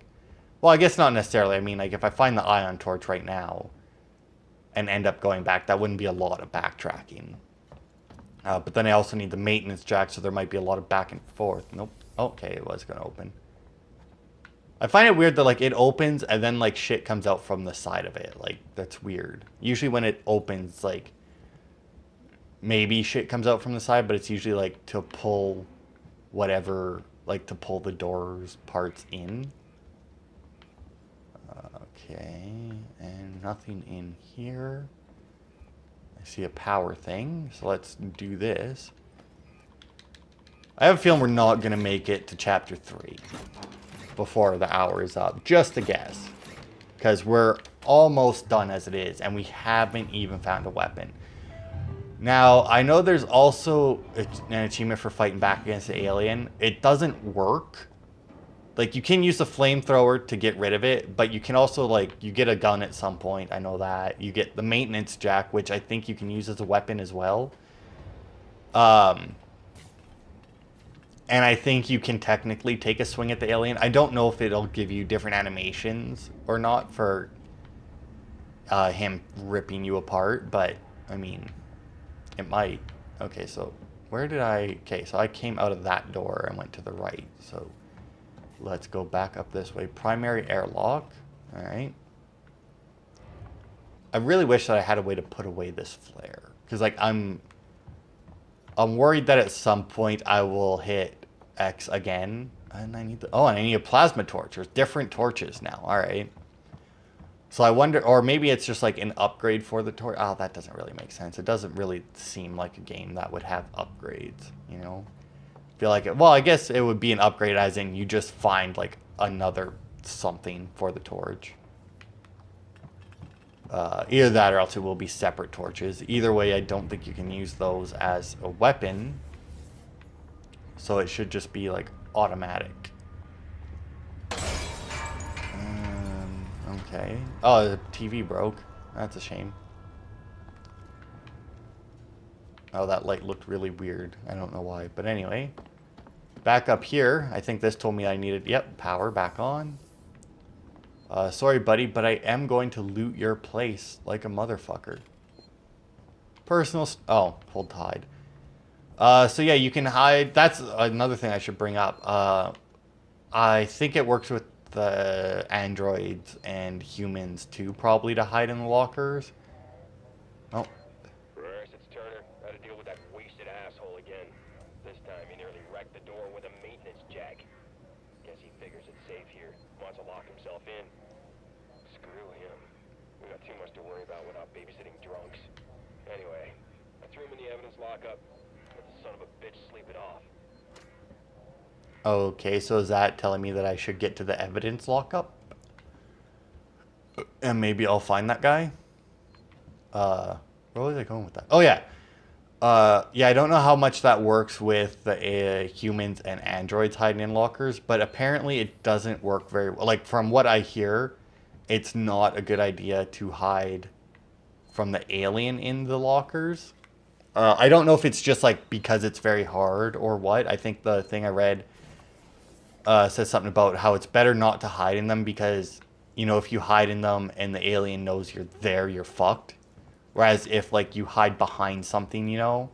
well, I guess not necessarily. I mean, like, if I find the ion torch right now and end up going back, that wouldn't be a lot of backtracking. But then I also need the maintenance jack, so there might be a lot of back and forth. Nope. Okay, it was going to open. I find it weird that, like, it opens and then, like, shit comes out from the side of it. Like, that's weird. Usually when it opens, like, maybe shit comes out from the side, but it's usually, like, to pull whatever, like, to pull the door's parts in. Okay, and nothing in here. I see a power thing, so let's do this. I have a feeling we're not going to make it to chapter 3 before the hour is up. Just a guess. Because we're almost done as it is, and we haven't even found a weapon. Now, I know there's also an achievement for fighting back against the alien. It doesn't work Like, you can use the flamethrower to get rid of it, but you can also, like, you get a gun at some point. I know that. You get the maintenance jack, which I think you can use as a weapon as well. And I think you can technically take a swing at the alien. I don't know if it'll give you different animations or not for him ripping you apart, but, I mean, it might. Okay, so where did I... Okay, so I came out of that door and went to the right, so... Let's go back up this way. Primary airlock. Alright. I really wish that I had a way to put away this flare. Because, like, I'm worried that at some point I will hit X again. And I need the... Oh, and I need a plasma torch. There's different torches now. Alright. So I wonder... Or maybe it's just, like, an upgrade for the torch. Oh, that doesn't really make sense. It doesn't really seem like a game that would have upgrades, you know? Feel like it. Well, I guess it would be an upgrade as in you just find like another something for the torch. Either that or else it will be separate torches. Either way, I don't think you can use those as a weapon. So it should just be like automatic. Okay. Oh, the TV broke. That's a shame. Oh, that light looked really weird. I don't know why. But anyway. Back up here. I think this told me I needed... Yep, power back on. Sorry, buddy, but I am going to loot your place like a motherfucker. Personal... Oh, hold to hide. So yeah, you can hide... That's another thing I should bring up. I think it works with the androids and humans too, probably to hide in the lockers. Oh. Okay, so is that telling me that I should get to the evidence lockup? And maybe I'll find that guy? Where was I going with that? Oh, yeah. Yeah, I don't know how much that works with the humans and androids hiding in lockers, but apparently it doesn't work very well. Like, from what I hear, it's not a good idea to hide from the alien in the lockers. I don't know if it's just, like, because it's very hard or what. I think the thing I read... says something about how it's better not to hide in them because, you know, if you hide in them and the alien knows you're there, you're fucked. Whereas if, like, you hide behind something, you know,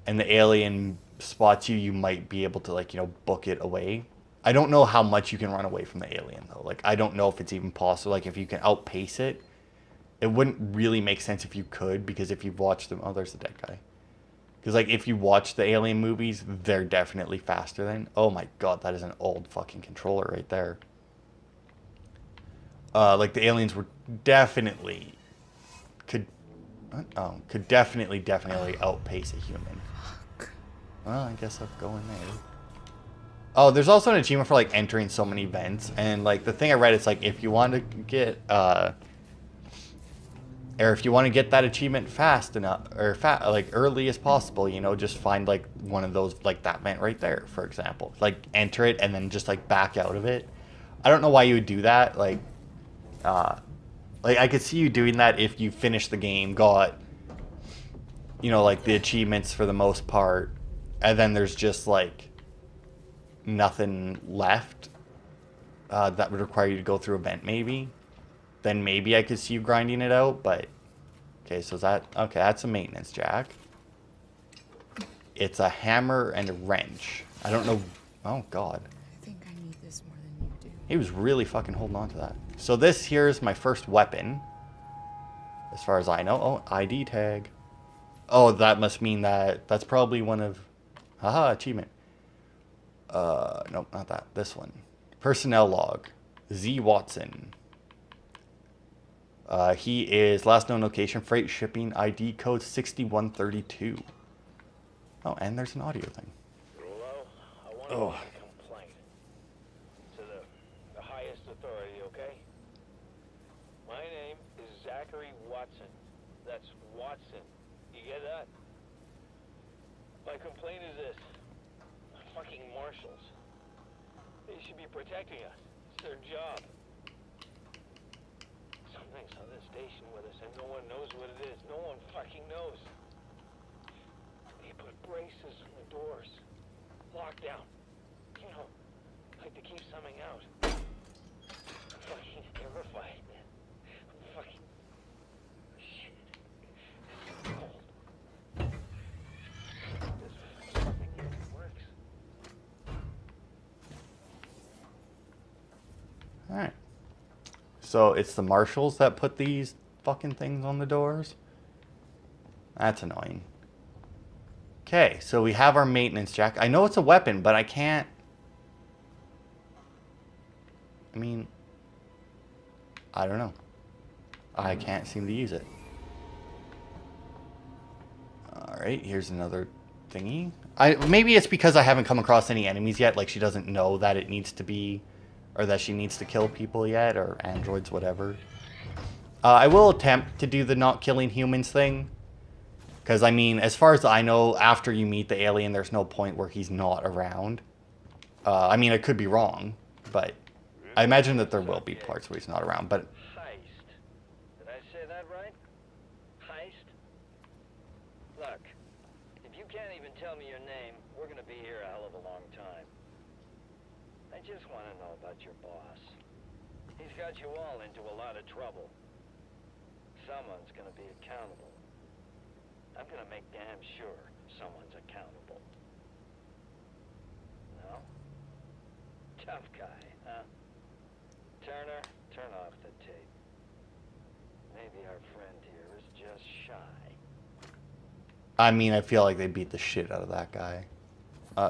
and the alien spots you, you might be able to, like, you know, book it away. I don't know how much you can run away from the alien, though. Like, I don't know if it's even possible. Like, if you can outpace it, it wouldn't really make sense if you could, because if you've watched them... Oh, there's the dead guy. Because, like, if you watch the Alien movies, they're definitely faster than... Oh, my God, that is an old fucking controller right there. Like, the aliens were definitely... Could definitely outpace a human. Well, I guess I'll go in there. Oh, there's also an achievement for, like, entering so many vents. And, like, the thing I read is, like, if you want to get... Or if you want to get that achievement fast enough, or like early as possible, you know, just find like one of those, like that vent right there, for example. Like enter it and then just like back out of it. I don't know why you would do that. Like I could see you doing that if you finished the game, got, you know, like the achievements for the most part, and then there's just like nothing left that would require you to go through a vent, maybe. Then maybe I could see you grinding it out, but... Okay, so that's a maintenance jack. It's a hammer and a wrench. I don't know... Oh, God. I think I need this more than you do. He was really fucking holding on to that. So this here is my first weapon. As far as I know. Oh, ID tag. Oh, that must mean that... That's probably one of... Haha, achievement. Nope, not that. This one. Personnel log. Z. Watson. He is last known location, freight shipping, ID code 6132. Oh, and there's an audio thing. Hello? I want to make a complaint. To the highest authority, okay? My name is Zachary Watson. That's Watson. You get that? My complaint is this. Fucking marshals. They should be protecting us. It's their job. Something's on this station with us and no one knows what it is. No one fucking knows. They put braces on the doors. Lockdown. You know, like to keep something out. I'm fucking terrified, man. I'm fucking... Shit. It's cold. This fucking even works. Alright. So it's the marshals that put these fucking things on the doors? That's annoying. Okay, so we have our maintenance jack. I know it's a weapon, but I can't... I mean... I don't know. I can't seem to use it. Alright, here's another thingy. Maybe it's because I haven't come across any enemies yet. Like, she doesn't know that it needs to be... Or that she needs to kill people yet. Or androids, whatever. I will attempt to do the not killing humans thing. Because, I mean, as far as I know, after you meet the alien, there's no point where he's not around. I mean, I could be wrong. But I imagine that there will be parts where he's not around. But... Heist. Did I say that right? Heist? Look, if you can't even tell me your name, we're gonna be here a hell of a long time. I just want to know about your boss. He's got you all into a lot of trouble. Someone's gonna be accountable. I'm gonna make damn sure someone's accountable. No? Tough guy, huh? Turner, turn off the tape. Maybe our friend here is just shy. I mean, I feel like they beat the shit out of that guy.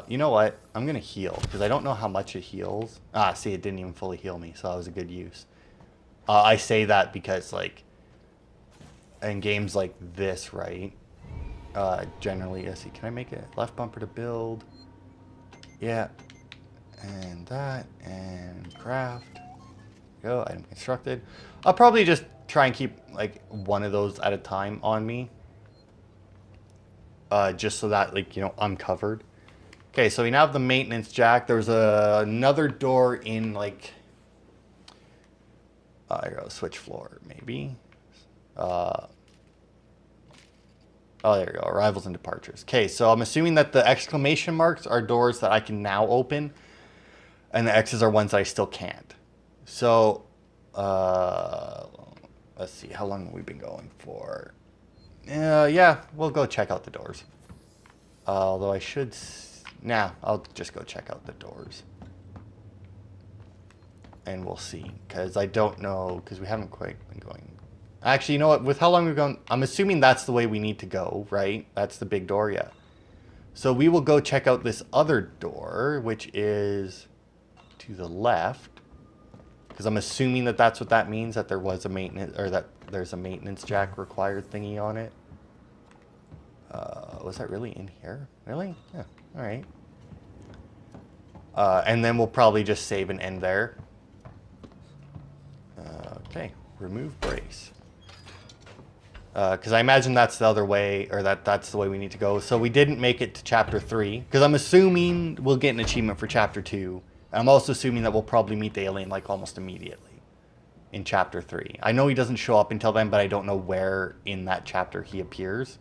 You know what? I'm going to heal, because I don't know how much it heals. Ah, see, it didn't even fully heal me, so that was a good use. I say that because, like, in games like this, right? Generally, let's see, can I make it left bumper to build? Yeah. And that, and craft. Go, item constructed. I'll probably just try and keep, like, one of those at a time on me. Just so that, like, you know, I'm covered. Okay, so we now have the maintenance jack. There's another door in, like... I gotta switch floor, maybe. Oh, there we go. Arrivals and departures. Okay, so I'm assuming that the exclamation marks are doors that I can now open. And the X's are ones that I still can't. So, let's see. How long have we been going for? Yeah, we'll go check out the doors. Although I should... Nah, I'll just go check out the doors. And we'll see. Because I don't know... Because we haven't quite been going... Actually, you know what? With how long we've gone... I'm assuming that's the way we need to go, right? That's the big door, yeah. So we will go check out this other door, which is to the left. Because I'm assuming that that's what that means, that there was a maintenance... Or that there's a maintenance jack required thingy on it. Was that really in here? Really? Yeah. Alright. And then we'll probably just save and end there. Okay. Remove brace. Because I imagine that's the other way, or that's the way we need to go. So we didn't make it to Chapter 3. Because I'm assuming we'll get an achievement for Chapter 2. And I'm also assuming that we'll probably meet the alien, like, almost immediately. In Chapter 3. I know he doesn't show up until then, but I don't know where in that chapter he appears.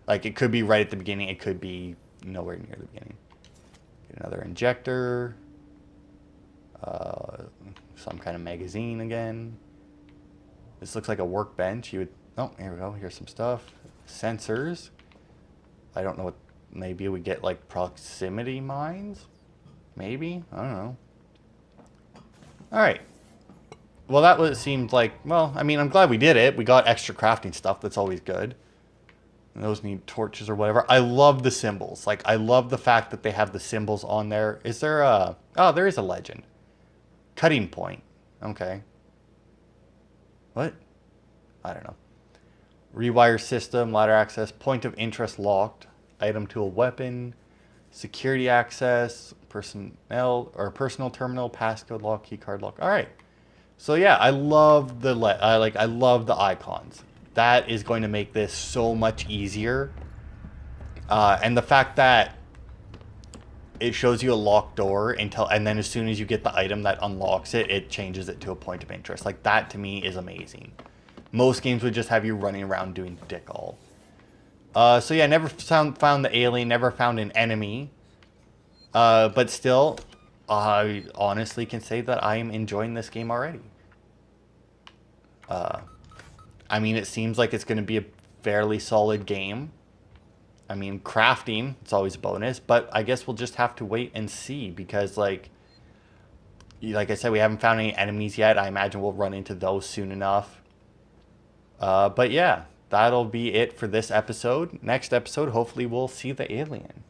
Like, it could be right at the beginning. It could be nowhere near the beginning. Get another injector. Some kind of magazine again. This looks like a workbench. You would... Oh, here we go. Here's some stuff. Sensors. I don't know what... Maybe we get, like, proximity mines? Maybe? I don't know. Alright. Well, that was, seemed like... Well, I mean, I'm glad we did it. We got extra crafting stuff. That's always good. And those need torches or whatever. I love the symbols. Like, I love the fact that they have the symbols on there. Is there a... Oh, there is a legend. Cutting point. Okay. What? I don't know. Rewire system, ladder access, point of interest locked, item tool weapon, security access, personnel or personal terminal, passcode lock, keycard lock. All right. So yeah, I love the I love the icons. That is going to make this so much easier. And the fact that it shows you a locked door and then as soon as you get the item that unlocks it, it changes it to a point of interest. Like, that to me is amazing. Most games would just have you running around doing dick all. So yeah, never found the alien, never found an enemy. But still, I honestly can say that I am enjoying this game already. I mean, it seems like it's going to be a fairly solid game. I mean, crafting, it's always a bonus, but I guess we'll just have to wait and see because, like I said, we haven't found any enemies yet. I imagine we'll run into those soon enough. But yeah, that'll be it for this episode. Next episode, hopefully we'll see the alien.